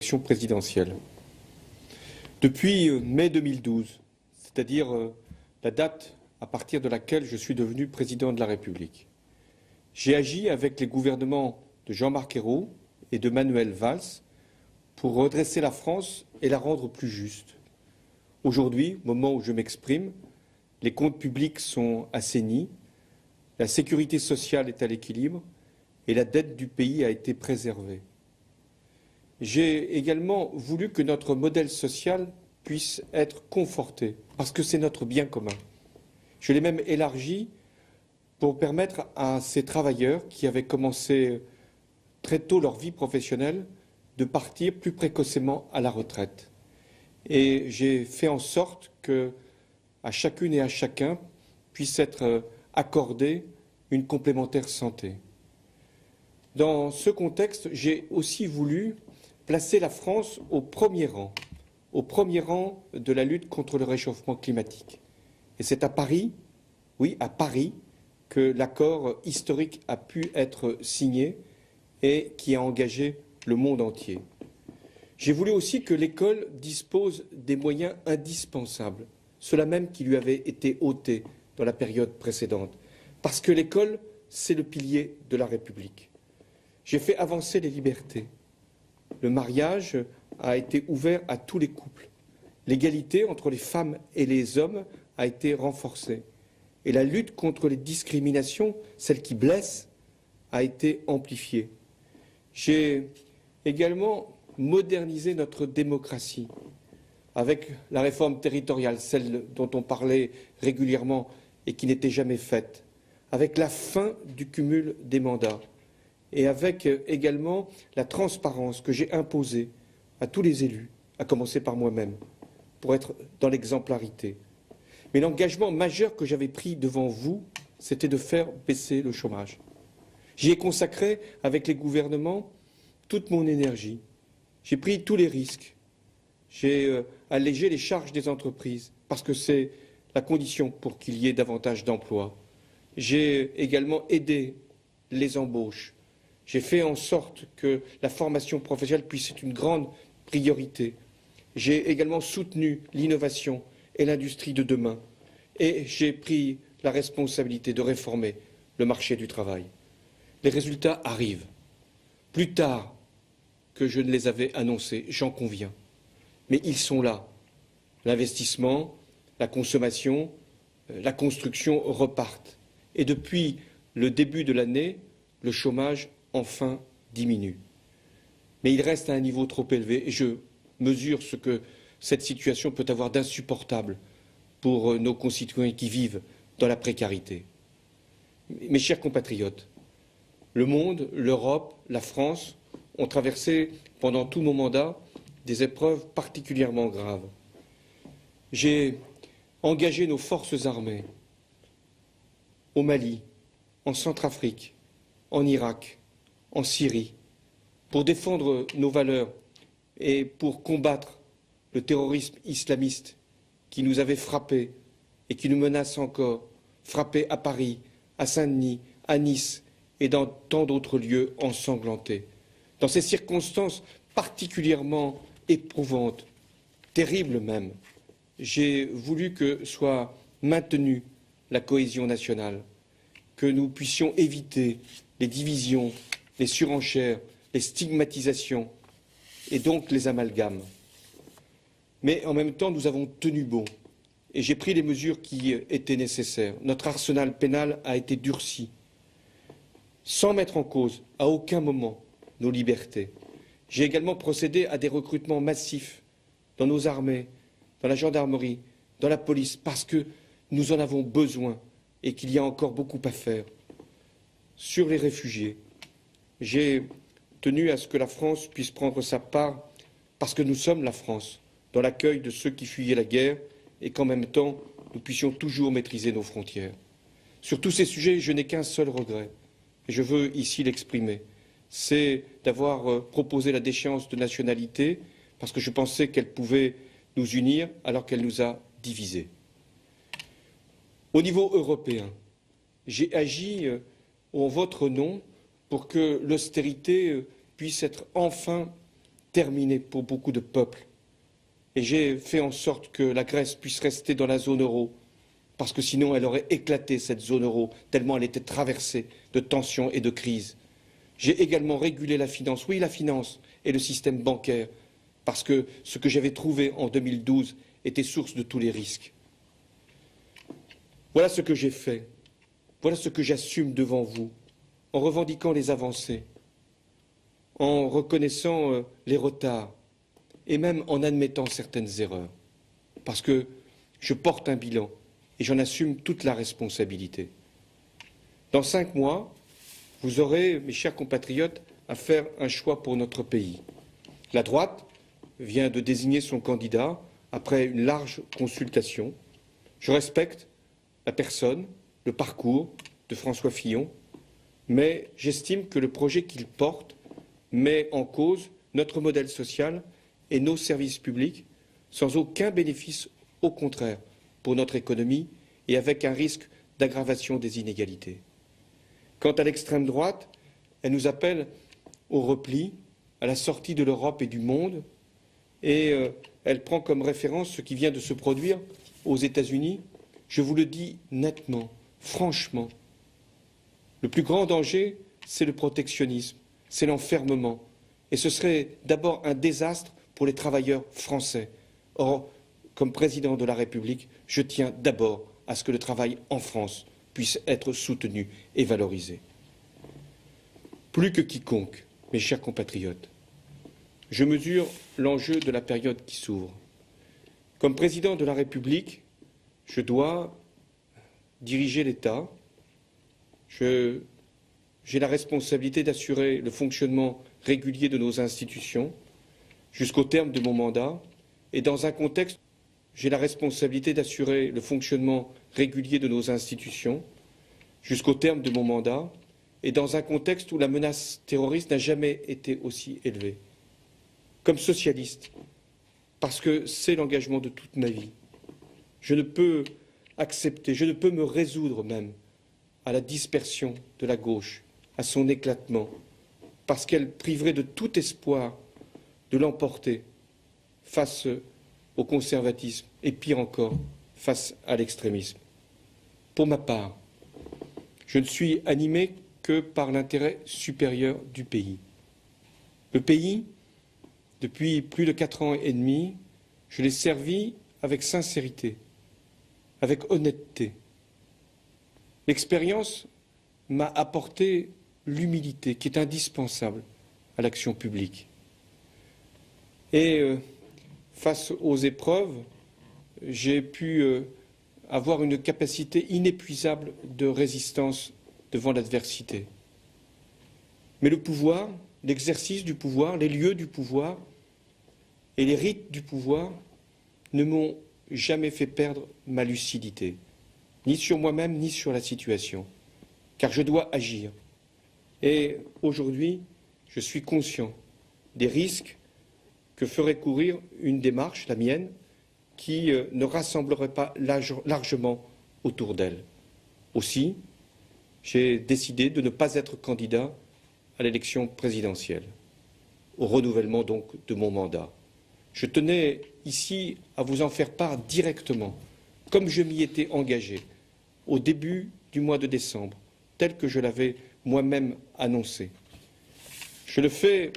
l'élection présidentielle. Depuis mai 2012, c'est-à-dire la date à partir de laquelle je suis devenu président de la République, j'ai agi avec les gouvernements de Jean-Marc Ayrault et de Manuel Valls pour redresser la France et la rendre plus juste. Aujourd'hui, au moment où je m'exprime, les comptes publics sont assainis, la sécurité sociale est à l'équilibre et la dette du pays a été préservée. J'ai également voulu que notre modèle social puisse être conforté, parce que c'est notre bien commun. Je l'ai même élargi pour permettre à ces travailleurs qui avaient commencé très tôt leur vie professionnelle de partir plus précocement à la retraite. Et j'ai fait en sorte que, à chacune et à chacun, puisse être accordée une complémentaire santé. Dans ce contexte, j'ai aussi voulu placer la France au premier rang de la lutte contre le réchauffement climatique. Et c'est à Paris, oui, à Paris, que l'accord historique a pu être signé et qui a engagé le monde entier. J'ai voulu aussi que l'école dispose des moyens indispensables, ceux-là même qui lui avaient été ôtés dans la période précédente, parce que l'école, c'est le pilier de la République. J'ai fait avancer les libertés. Le mariage a été ouvert à tous les couples. L'égalité entre les femmes et les hommes a été renforcée. Et la lutte contre les discriminations, celles qui blessent, a été amplifiée. J'ai également modernisé notre démocratie avec la réforme territoriale, celle dont on parlait régulièrement et qui n'était jamais faite, avec la fin du cumul des mandats et avec également la transparence que j'ai imposée à tous les élus, à commencer par moi-même, pour être dans l'exemplarité. Mais l'engagement majeur que j'avais pris devant vous, c'était de faire baisser le chômage. J'y ai consacré, avec les gouvernements, toute mon énergie. J'ai pris tous les risques. J'ai allégé les charges des entreprises, parce que c'est la condition pour qu'il y ait davantage d'emplois. J'ai également aidé les embauches. J'ai fait en sorte que la formation professionnelle puisse être une grande priorité. J'ai également soutenu l'innovation et l'industrie de demain. Et j'ai pris la responsabilité de réformer le marché du travail. Les résultats arrivent. Plus tard que je ne les avais annoncés, j'en conviens. Mais ils sont là. L'investissement, la consommation, la construction repartent. Et depuis le début de l'année, le chômage enfin diminue. Mais il reste à un niveau trop élevé et je mesure ce que cette situation peut avoir d'insupportable pour nos concitoyens qui vivent dans la précarité. Mes chers compatriotes, le monde, l'Europe, la France ont traversé pendant tout mon mandat des épreuves particulièrement graves. J'ai engagé nos forces armées au Mali, en Centrafrique, en Irak, en Syrie, pour défendre nos valeurs et pour combattre le terrorisme islamiste qui nous avait frappés et qui nous menace encore, frappés à Paris, à Saint-Denis, à Nice et dans tant d'autres lieux ensanglantés. Dans ces circonstances particulièrement éprouvantes, terribles même, j'ai voulu que soit maintenue la cohésion nationale, que nous puissions éviter les divisions, les surenchères, les stigmatisations et donc les amalgames. Mais en même temps, nous avons tenu bon et j'ai pris les mesures qui étaient nécessaires. Notre arsenal pénal a été durci, sans mettre en cause à aucun moment nos libertés. J'ai également procédé à des recrutements massifs dans nos armées, dans la gendarmerie, dans la police, parce que nous en avons besoin et qu'il y a encore beaucoup à faire. Sur les réfugiés, j'ai tenu à ce que la France puisse prendre sa part, parce que nous sommes la France, dans l'accueil de ceux qui fuyaient la guerre et qu'en même temps, nous puissions toujours maîtriser nos frontières. Sur tous ces sujets, je n'ai qu'un seul regret, et je veux ici l'exprimer, c'est d'avoir proposé la déchéance de nationalité, parce que je pensais qu'elle pouvait nous unir alors qu'elle nous a divisés. Au niveau européen, j'ai agi en votre nom pour que l'austérité puisse être enfin terminée pour beaucoup de peuples. Et j'ai fait en sorte que la Grèce puisse rester dans la zone euro, parce que sinon elle aurait éclaté, cette zone euro, tellement elle était traversée de tensions et de crises. J'ai également régulé la finance, oui la finance et le système bancaire, parce que ce que j'avais trouvé en 2012 était source de tous les risques. Voilà ce que j'ai fait, voilà ce que j'assume devant vous, en revendiquant les avancées, en reconnaissant les retards et même en admettant certaines erreurs, parce que je porte un bilan et j'en assume toute la responsabilité. Dans 5 mois, vous aurez, mes chers compatriotes, à faire un choix pour notre pays. La droite vient de désigner son candidat après une large consultation. Je respecte la personne, le parcours de François Fillon, mais j'estime que le projet qu'il porte met en cause notre modèle social et nos services publics sans aucun bénéfice, au contraire, pour notre économie et avec un risque d'aggravation des inégalités. Quant à l'extrême droite, elle nous appelle au repli, à la sortie de l'Europe et du monde, et elle prend comme référence ce qui vient de se produire aux États-Unis. Je vous le dis nettement, franchement, le plus grand danger, c'est le protectionnisme, c'est l'enfermement, et ce serait d'abord un désastre pour les travailleurs français. Or, comme président de la République, je tiens d'abord à ce que le travail en France puisse être soutenu et valorisé. Plus que quiconque, mes chers compatriotes, je mesure l'enjeu de la période qui s'ouvre. Comme président de la République, je dois diriger l'État. J'ai la responsabilité d'assurer le fonctionnement régulier de nos institutions jusqu'au terme de mon mandat et dans un contexte, j'ai la responsabilité d'assurer le fonctionnement régulier de nos institutions jusqu'au terme de mon mandat et dans un contexte où la menace terroriste n'a jamais été aussi élevée. Comme socialiste, parce que c'est l'engagement de toute ma vie, je ne peux accepter, je ne peux me résoudre même à la dispersion de la gauche, à son éclatement, parce qu'elle priverait de tout espoir de l'emporter face au conservatisme et pire encore, face à l'extrémisme. Pour ma part, je ne suis animé que par l'intérêt supérieur du pays. Le pays, depuis plus de 4 ans et demi, je l'ai servi avec sincérité, avec honnêteté. L'expérience m'a apporté l'humilité qui est indispensable à l'action publique. Et face aux épreuves, j'ai pu avoir une capacité inépuisable de résistance devant l'adversité. Mais le pouvoir, l'exercice du pouvoir, les lieux du pouvoir et les rites du pouvoir ne m'ont jamais fait perdre ma lucidité, ni sur moi-même, ni sur la situation, car je dois agir. Et aujourd'hui, je suis conscient des risques que ferait courir une démarche, la mienne, qui ne rassemblerait pas largement autour d'elle. Aussi, j'ai décidé de ne pas être candidat à l'élection présidentielle, au renouvellement donc de mon mandat. Je tenais ici à vous en faire part directement, comme je m'y étais engagé au début du mois de décembre, tel que je l'avais moi-même annoncé. Je le fais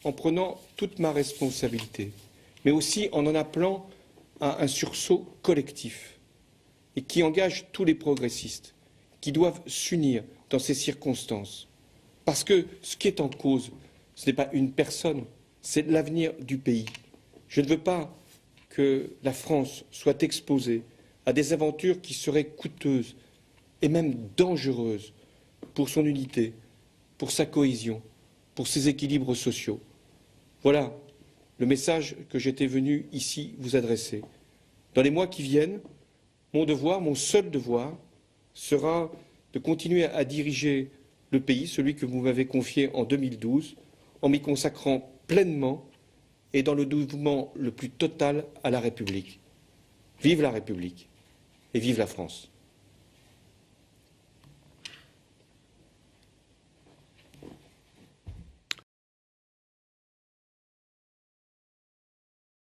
en prenant toute ma responsabilité, mais aussi en appelant à un sursaut collectif et qui engage tous les progressistes, qui doivent s'unir dans ces circonstances. Parce que ce qui est en cause, ce n'est pas une personne, c'est l'avenir du pays. Je ne veux pas que la France soit exposée à des aventures qui seraient coûteuses et même dangereuses pour son unité, pour sa cohésion, pour ses équilibres sociaux. Voilà le message que j'étais venu ici vous adresser. Dans les mois qui viennent, mon devoir, mon seul devoir, sera de continuer à diriger le pays, celui que vous m'avez confié en 2012, en m'y consacrant pleinement et dans le dévouement le plus total à la République. Vive la République et vive la France.